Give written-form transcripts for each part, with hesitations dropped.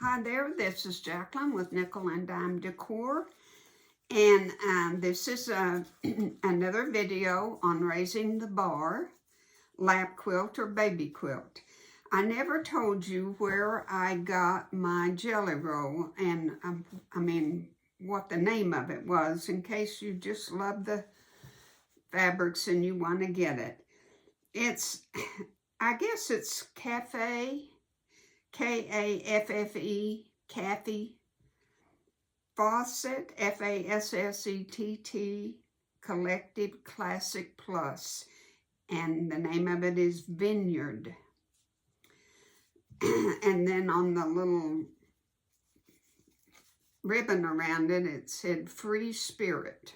Hi there, this is Jacqueline with Nickel and Dime Decor, and this is another video on raising the bar, lap quilt or baby quilt. I never told you where I got my jelly roll and what the name of it was, in case you just love the fabrics and you want to get it. I guess it's Cafe, K-A-F-F-E, Kathy Fawcett, F-A-S-S-E-T-T, Collective Classic Plus, and the name of it is Vineyard. And then on the little ribbon around it, it said Free Spirit.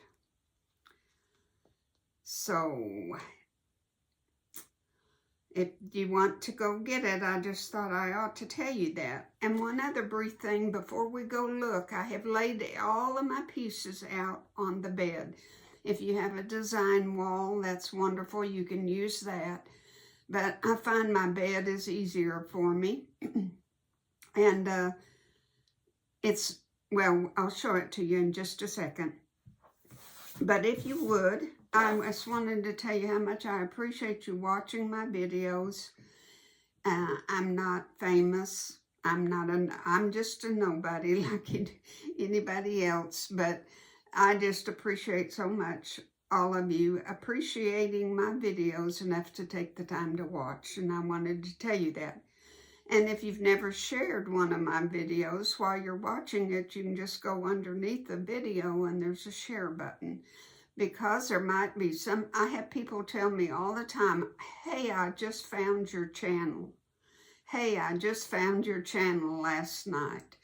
So if you want to go get it, I just thought I ought to tell you that. And one other brief thing before we go look, I have laid all of my pieces out on the bed. If you have a design wall, that's wonderful. You can use that. But I find my bed is easier for me. And well, I'll show it to you in just a second. But if you would, I just wanted to tell you how much I appreciate you watching my videos. I'm not famous. I'm just a nobody like anybody else, but I just appreciate so much all of you appreciating my videos enough to take the time to watch, and I wanted to tell you that. And if you've never shared one of my videos, while you're watching it, you can just go underneath the video and there's a share button. Because there might be I have people tell me all the time, hey, I just found your channel. Hey, I just found your channel last night.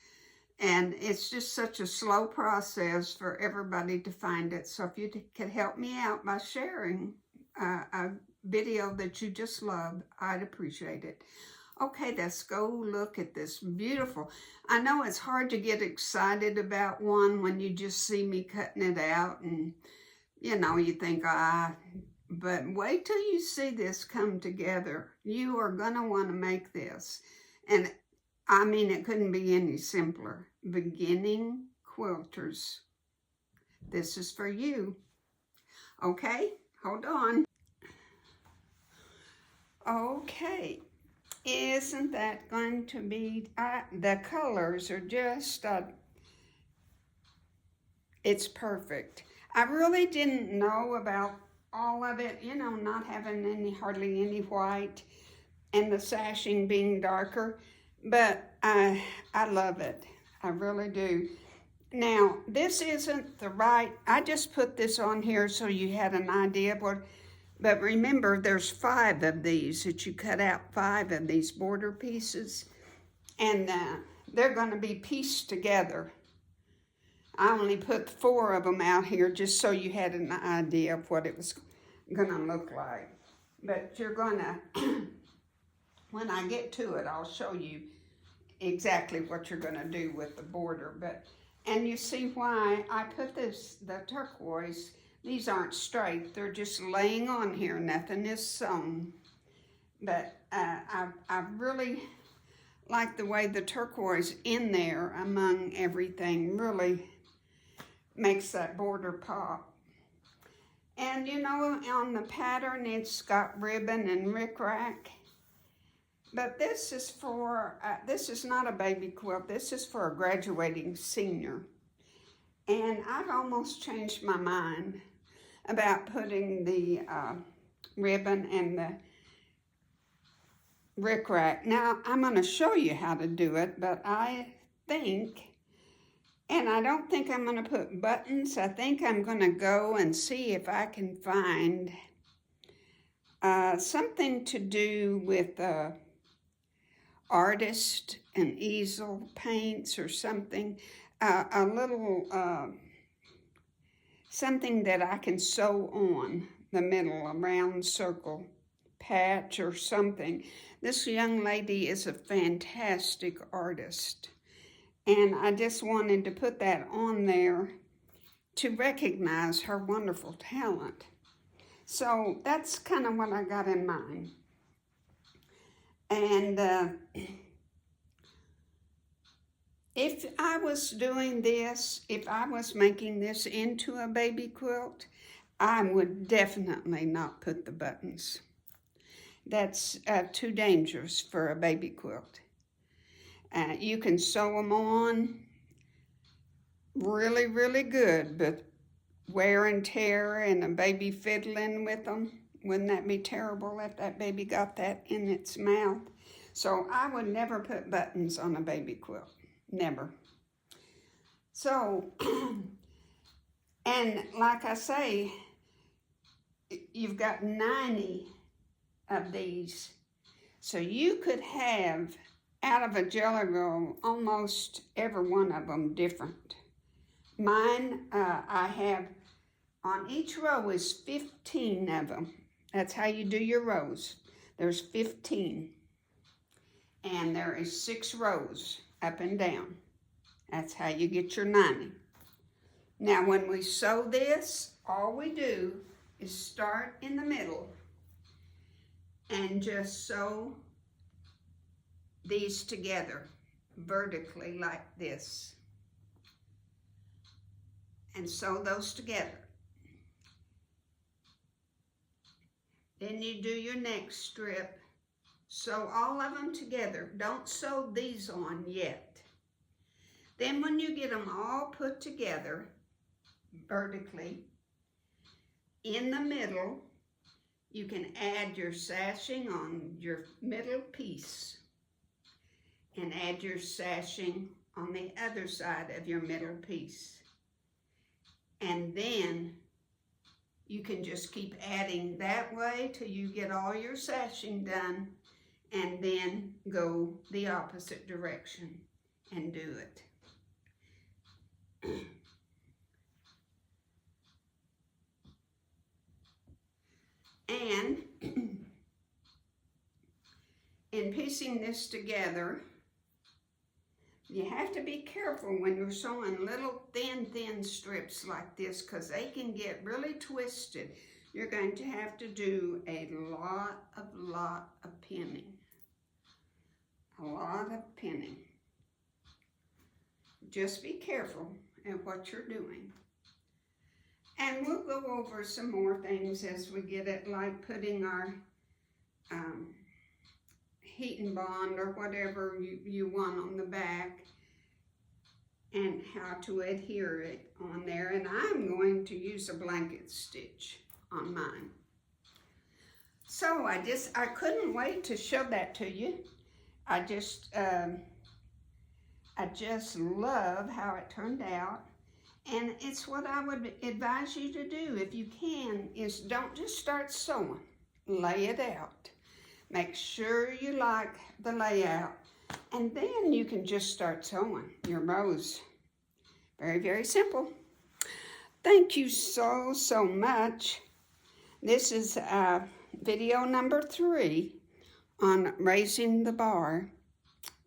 And it's just such a slow process for everybody to find it. So if you could help me out by sharing a video that you just love, I'd appreciate it. Okay, let's go look at this beautiful. I know it's hard to get excited about one when you just see me cutting it out and you know, you think, but wait till you see this come together. You are going to want to make this. And I mean, it couldn't be any simpler. Beginning quilters, this is for you. Okay, hold on. Okay, isn't that going to be, the colors are just, it's perfect. I really didn't know about all of it, you know, not having hardly any white and the sashing being darker, but I love it. I really do. Now, this isn't the right, I just put this on here so you had an idea of what, but remember there's 5 of these that you cut out, 5 of these border pieces, and they're going to be pieced together. I only put 4 of them out here just so you had an idea of what it was going to look like. But you're going to, when I get to it, I'll show you exactly what you're going to do with the border. And you see why I put the turquoise. These aren't straight. They're just laying on here. Nothing is sewn. But I really like the way the turquoise in there among everything really makes that border pop. And you know, on the pattern, it's got ribbon and rickrack. But this is for, this is not a baby quilt. This is for a graduating senior. And I've almost changed my mind about putting the ribbon and the rickrack. Now, I'm going to show you how to do it, but I think, and I don't think I'm going to put buttons. I think I'm going to go and see if I can find something to do with artist and easel paints or something. A little, something that I can sew on the middle, a round circle patch or something. This young lady is a fantastic artist. And I just wanted to put that on there to recognize her wonderful talent. So that's kind of what I got in mind. And If I was doing this, if I was making this into a baby quilt, I would definitely not put the buttons. That's too dangerous for a baby quilt. You can sew them on really, really good, but wear and tear and a baby fiddling with them, wouldn't that be terrible if that baby got that in its mouth? So I would never put buttons on a baby quilt, never. So, and like I say, you've got 90 of these. So you could have, out of a jelly roll, almost every one of them different. Mine, I have, on each row is 15 of them. That's how you do your rows. There's 15. And there is 6 rows up and down. That's how you get your 90. Now when we sew this, all we do is start in the middle and just sew these together vertically like this. And sew those together. Then you do your next strip. Sew all of them together. Don't sew these on yet. Then when you get them all put together vertically, in the middle, you can add your sashing on your middle piece and add your sashing on the other side of your middle piece. And then you can just keep adding that way till you get all your sashing done, and then go the opposite direction and do it. And in piecing this together, you have to be careful when you're sewing little thin strips like this, because they can get really twisted. You're going to have to do a lot of pinning. A lot of pinning. Just be careful at what you're doing. And we'll go over some more things as we get it, like putting our heat and bond or whatever you want on the back, and how to adhere it on there. And I'm going to use a blanket stitch on mine. So I couldn't wait to show that to you. I just love how it turned out. And it's what I would advise you to do, if you can, is don't just start sewing. Lay it out. Make sure you like the layout. And then you can just start sewing your rows. Very, very simple. Thank you so much. This is video number 3 on raising the bar,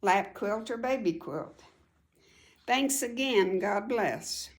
lap quilt or baby quilt. Thanks again. God bless.